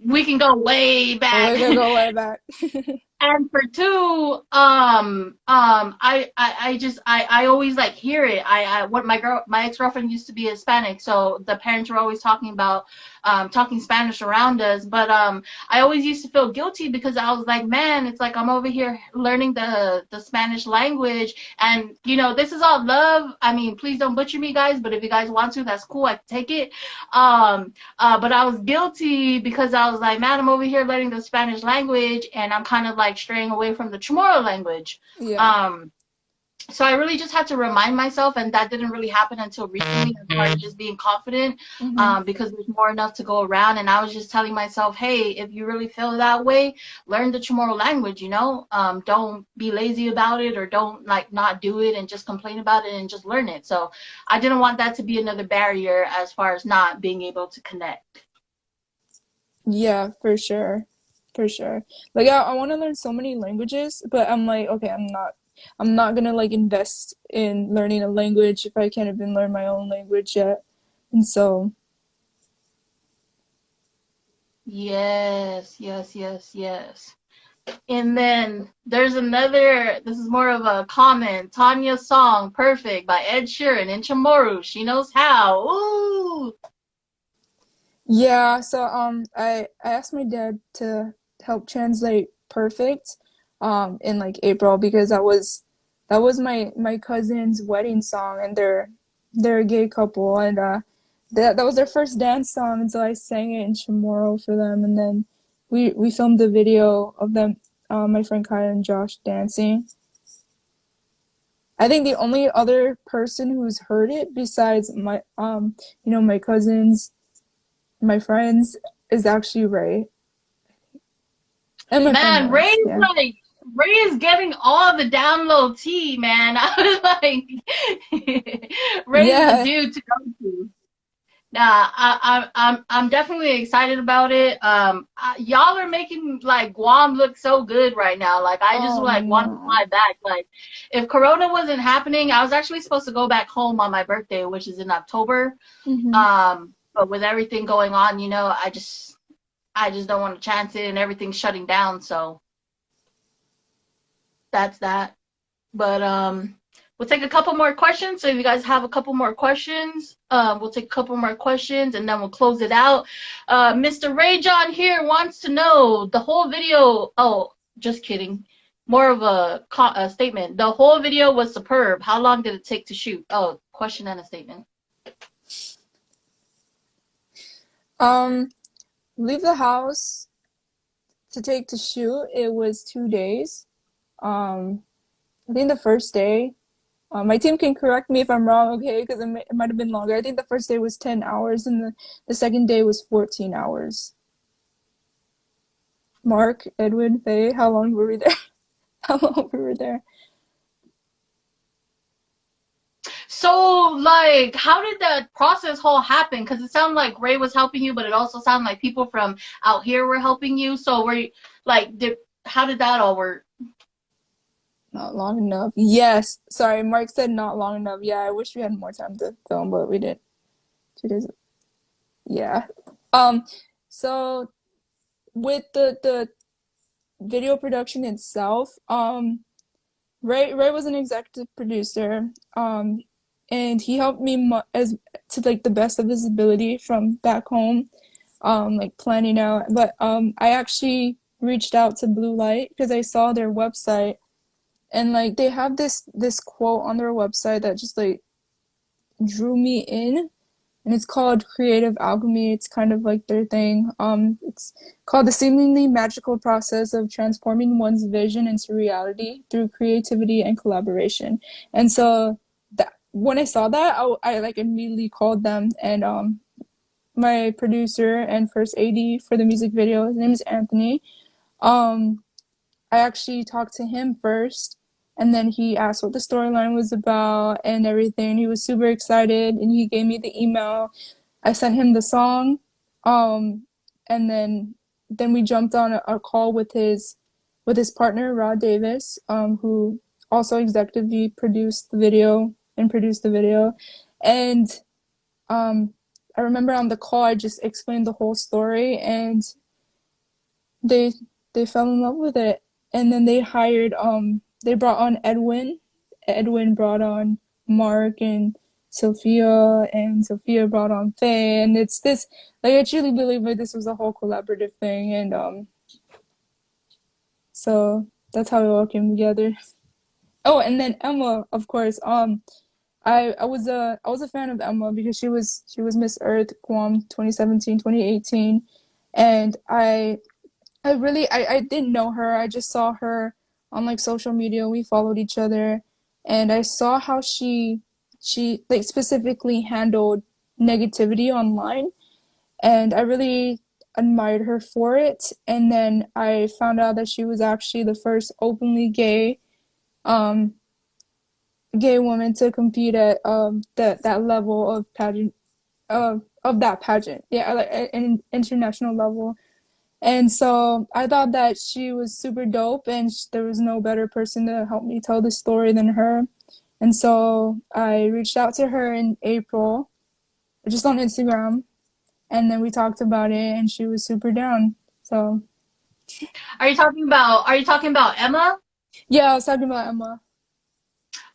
we can go way Oh, back. we're gonna go way back. And for two, I always like hear it. What my ex-girlfriend used to be Hispanic, so the parents were always talking about, talking Spanish around us. But I always used to feel guilty because I was like, man, it's like I'm over here learning the Spanish language, and this is all love. I mean, please don't butcher me, guys. But if you guys want to, that's cool. I can take it. But I was guilty because I was like, man, I'm over here learning the Spanish language, and I'm kind of like straying away from the Chamorro language. Yeah. Um, so I really just had to remind myself, and that didn't really happen until recently, as far as just being confident, Mm-hmm. because there's more enough to go around. And I was just telling myself, hey, if you really feel that way, learn the Chamorro language, don't be lazy about it, or don't like not do it and just complain about it, and just learn it. So I didn't want that to be another barrier as far as not being able to connect. Yeah, for sure. For sure. Like I want to learn so many languages, but I'm like, okay, I'm not gonna like invest in learning a language if I can't even learn my own language yet. And so, Yes, yes, yes, yes. And then there's another, this is more of a comment. Tanya's song, Perfect, by Ed Sheeran in Chamorro. She knows how. Ooh. yeah, so I asked my dad to help translate Perfect in like April because that was my cousin's wedding song, and they're a gay couple, and that was their first dance song, and so I sang it in Chamorro for them, and then we filmed the video of them, my friend Kaya and Josh dancing. I think the only other person who's heard it besides my cousins, my friends, is actually Ray and my friend Man, Lance. Yeah. Ray is getting all the download tea, man. I was like, Ray's the Yeah. dude to go to. Nah, I'm definitely excited about it. Y'all are making like Guam look so good right now. Like I just Oh like want to no. fly back. Like if Corona wasn't happening, I was actually supposed to go back home on my birthday, which is in October. Hmm. But with everything going on, I just don't want to chance it, and everything's shutting down. So that's that. But we'll take a couple more questions. So if you guys have a couple more questions, we'll take a couple more questions, and then we'll close it out. Mr. Ray John here wants to know the whole video. Oh, just kidding. More of a statement. The whole video was superb. How long did it take to shoot? Oh, question and a statement. Um, leave the house to take to shoot. It was 2 days. Um, I think the first day. My team can correct me if I'm wrong, okay? Because it might have been longer. I think the first day was 10 hours, and the second day was 14 hours. Mark, Edwin, Faye, how long were we there? How long we were there? So, like, how did that process whole happen? Because it sounded like Ray was helping you, but it also sounded like people from out here were helping you. So, were you, like, how did that all work? Not long enough. Yes. Sorry, Mark said not long enough. Yeah, I wish we had more time to film, but we didn't. 2 days. Yeah. Um, so with the video production itself, Ray was an executive producer, and he helped me as to like the best of his ability from back home, like planning out. But I actually reached out to Blue Light because I saw their website, and like they have this quote on their website that just like drew me in, and it's called Creative Alchemy. It's kind of like their thing. It's called the seemingly magical process of transforming one's vision into reality through creativity and collaboration. And so that when I saw that, I like immediately called them, and my producer and first AD for the music video. His name is Anthony. Um, I actually talked to him first, and then he asked what the storyline was about and everything. He was super excited, and he gave me the email. I sent him the song, and then we jumped on a call with his partner Rod Davis, who also executively produced the video and produced the video, and um, I remember on the call I just explained the whole story, and they they fell in love with it, and then they brought on Edwin. Edwin brought on Mark and Sophia brought on Faye, and it's this, like, I truly believe that this was a whole collaborative thing, and so that's how it all came together. Oh, and then Emma, of course. I was a fan of Emma because she was Miss Earth Guam 2017, 2018, and I didn't know her. I just saw her on like social media. We followed each other, and I saw how she like specifically handled negativity online, and I really admired her for it. And then I found out that she was actually the first openly um gay woman to compete at that level of pageant of that pageant. Yeah, like an international level. And so I thought that she was super dope, and there was no better person to help me tell the story than her. And so I reached out to her in April, just on Instagram, and then we talked about it, and she was super down. So Are you talking about Emma? yeah, I was talking about Emma.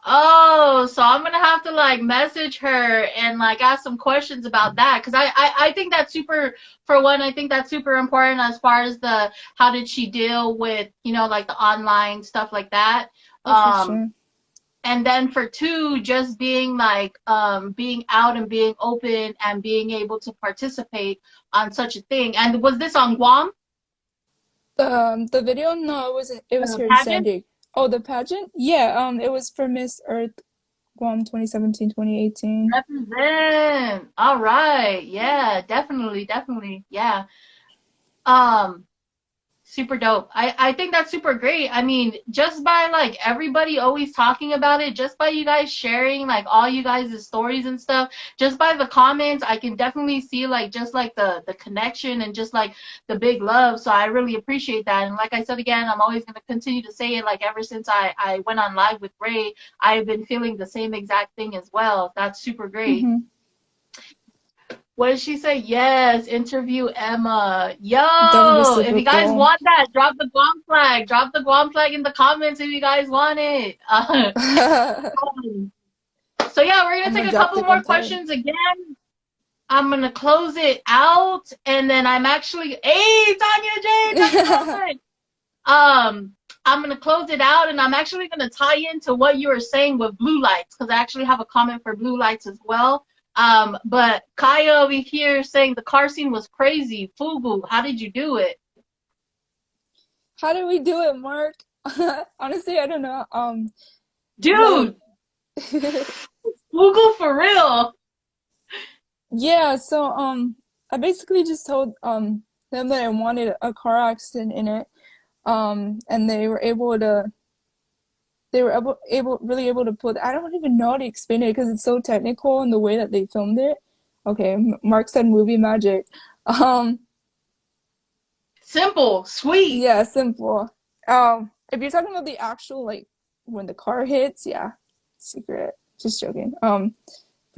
Oh, so I'm gonna have to like message her and like ask some questions about that because I think that's super, for one, I think that's super important as far as the how did she deal with, you know, like the online stuff like that. Oh, for Um, sure. and then for two, just being like being out and being open and being able to participate on such a thing. And was this on Guam, The video? No, it wasn't. It was the here in San pageant? Diego. Oh, the pageant? Yeah, it was for Miss Earth Guam 2017, 2018. Represent. All right. Yeah, definitely, definitely. Yeah. Um, Super dope. I think that's super great. I mean, just by like everybody always talking about it, just by you guys sharing like all you guys' stories and stuff, just by the comments, I can definitely see like just like the connection and just like the big love. So I really appreciate that. And like I said again, I'm always gonna continue to say it. Like ever since I went on live with Ray, I've been feeling the same exact thing as well. That's super great. Mm-hmm. What did she say? Yes, interview Emma. That would be Yo, if super you guys cool. want that, drop the Guam flag. Drop the Guam flag in the comments if you guys want it. I'm So yeah, we're gonna gonna take a drop couple the more content. questions again. I'm gonna close it out, and then I'm actually, hey, Tonya Jae, Tonya girlfriend. Um, I'm gonna close it out, and I'm actually gonna tie into what you were saying with blue lights, because I actually have a comment for blue lights as well. But Kaya over here saying the car scene was crazy. Fugu, how did you do it? How did we do it, Mark? Honestly, I don't know. Like, Dude, Fugu for real. yeah, so I basically just told them that I wanted a car accident in it. And they were really able to put, I don't even know how to explain it because it's so technical in the way that they filmed it. Okay, Mark said movie magic. Um, Simple, sweet. yeah, simple. If you're talking about the actual, like, when the car hits, yeah, secret. Just joking. But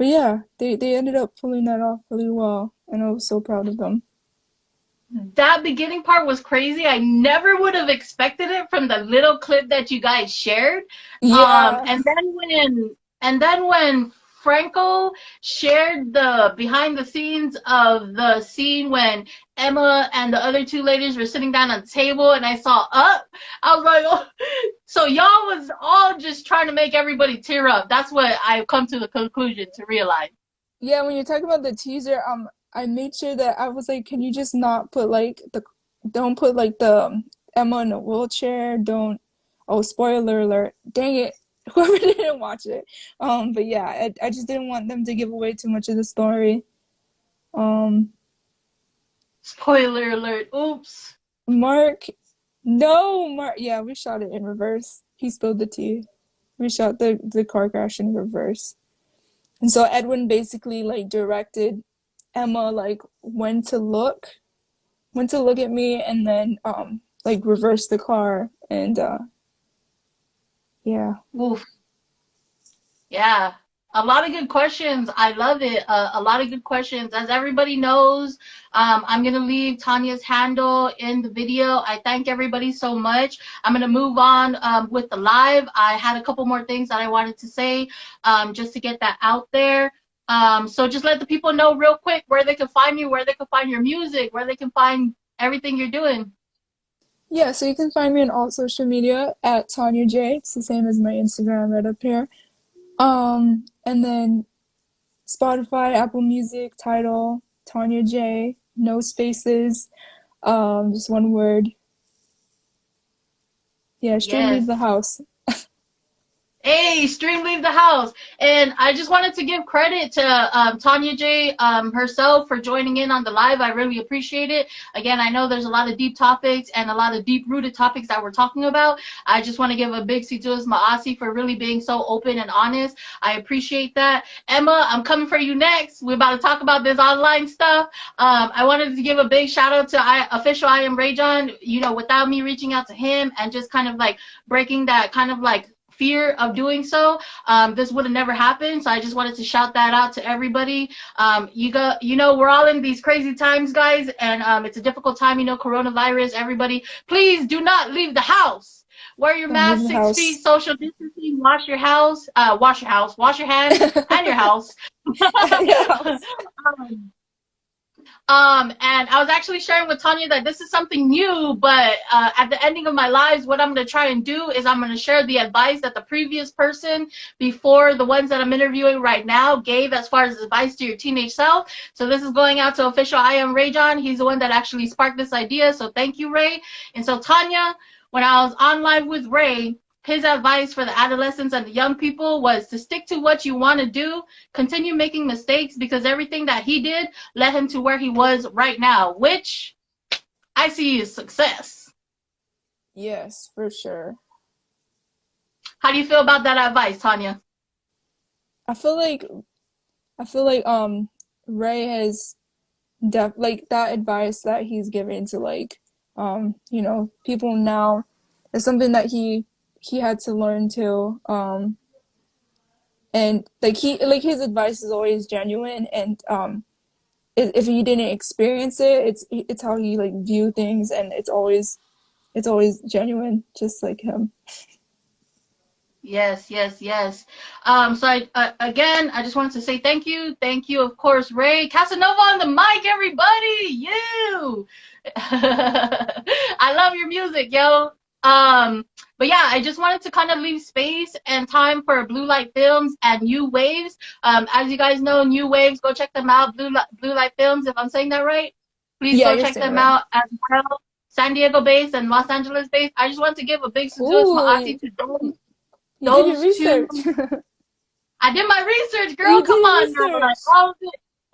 yeah, they ended up pulling that off really well, and I was so proud of them. That beginning part was crazy. I never would have expected it from the little clip that you guys shared. Yeah, And then when Franco shared the behind the scenes of the scene when Emma and the other two ladies were sitting down on the table and I saw up, I was like, oh. So y'all was all just trying to make everybody tear up. That's what I've come to the conclusion to realize. yeah. When you're talking about the teaser, I made sure that I was like, can you just not put like don't put like the Emma in a wheelchair. Don't. Oh, spoiler alert! Dang it! Whoever didn't watch it. But yeah, I just didn't want them to give away too much of the story. Spoiler alert. Oops. Mark, no, Mark. Yeah, we shot it in reverse. He spilled the tea. We shot the car crash in reverse. And so Edwin basically like directed Emma like when to look at me, and then like reverse the car, and yeah. Oof. Yeah. A lot of good questions. I love it. A lot of good questions. As everybody knows, I'm going to leave Tonya's handle in the video. I thank everybody so much. I'm going to move on with the live. I had a couple more things that I wanted to say just to get that out there. So just let the people know real quick where they can find you, where they can find your music, where they can find everything you're doing. Yeah, so you can find me on all social media at Tonya Jae. It's the same as my Instagram right up here. And then Spotify, Apple Music, Tidal, Tonya Jae, no spaces, just one word. Yeah, stream Leave Yes. the House. Hey, Stream Leave the House. And I just wanted to give credit to Tonya Jae herself for joining in on the live. I really appreciate it. Again, I know there's a lot of deep topics and a lot of deep-rooted topics that we're talking about. I just want to give a big situas maasi for really being so open and honest. I appreciate that. Emma, I'm coming for you next. We're about to talk about this online stuff. I wanted to give a big shout out to official I Am Rayjon. You know, without me reaching out to him and just kind of like breaking that kind of like fear of doing so, this would have never happened. So I just wanted to shout that out to everybody. You know, we're all in these crazy times, guys, and it's a difficult time, you know, coronavirus. Everybody, please do not leave the house. Wear your Don't leave mask, the 6 feet, house. social distancing, wash your house, wash your hands and your house. At your house. And I was actually sharing with Tonya that this is something new, but at the ending of my lives, what I'm going to try and do is I'm going to share the advice that the previous person before the ones that I'm interviewing right now gave as far as advice to your teenage self. So this is going out to official I Am Rayjon. He's the one that actually sparked this idea. So thank you, Ray. And so Tonya, when I was on live with Ray, his advice for the adolescents and the young people was to stick to what you want to do, continue making mistakes, because everything that he did led him to where he was right now, which I see as success. Yes, for sure. How do you feel about that advice, Tonya? I feel like Ray has like that advice that he's giving to like you know, people now is something that he had to learn too. And like his advice is always genuine, and if he didn't experience it, it's how he like view things, and it's always genuine, just like him. Yes, yes, yes. So again, I just wanted to say thank you. Thank you, of course, Ray Casanova on the mic, everybody. You. I love your music, yo. But yeah, I just wanted to kind of leave space and time for Blue Light Films and New Waves. As you guys know, New Waves, go check them out. Blue Light Films, if I'm saying that right. Please Yeah, go you're check saying it them right. out as well. San Diego based and Los Angeles based. I just want to give a big salute to Ooh, Maati to those you did your those two. research. I did my research, girl. You Come did your on, girl. Like research.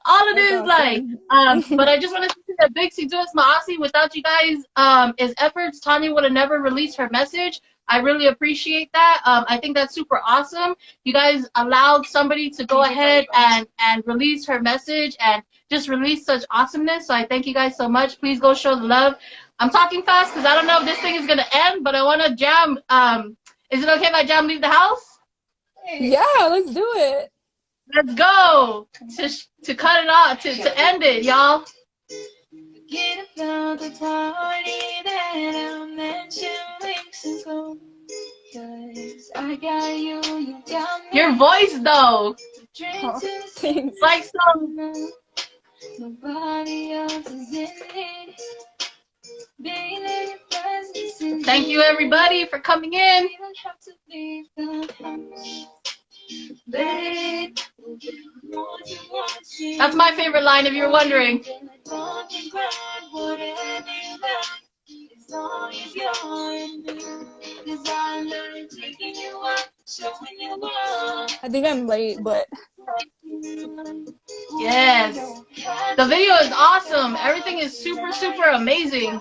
all of That's this, like, awesome. but I just want to say that big Situas Maasi, without you guys, his efforts, Tanya would have never released her message. I really appreciate that. I think that's super awesome. You guys allowed somebody to go ahead and release her message and just release such awesomeness. So I thank you guys so much. Please go show the love. I'm talking fast because I don't know if this thing is gonna end, but I want to jam. Is it okay if I jam Leave the House? Yeah, let's do it. Let's go to cut it off, to end it, y'all. Forget about the party that I mentioned weeks ago. 'Cause I got you, you got me. Your voice though. Oh, thanks. Like so. Nobody else is in it. Thank you everybody for coming in. That's my favorite line, if you're wondering. I think I'm late, but Yes. The video is awesome. Everything is super, super amazing.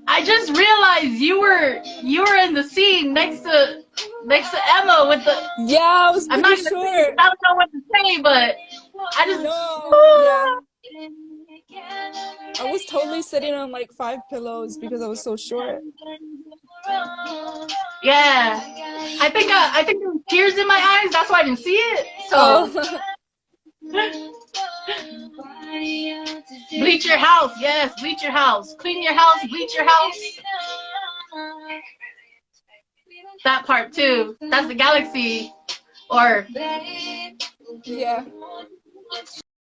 I just realized you were in the scene next to Emma with the. Yeah, I was I'm pretty not gonna say it. sure. I don't know what to say, but I just. No, yeah. I was totally sitting on like 5 pillows because I was so short. Yeah, I think there was tears in my eyes. That's why I didn't see it. So Oh, bleach your house, yes, bleach your house, clean your house, bleach your house. That part too. That's the galaxy, or yeah.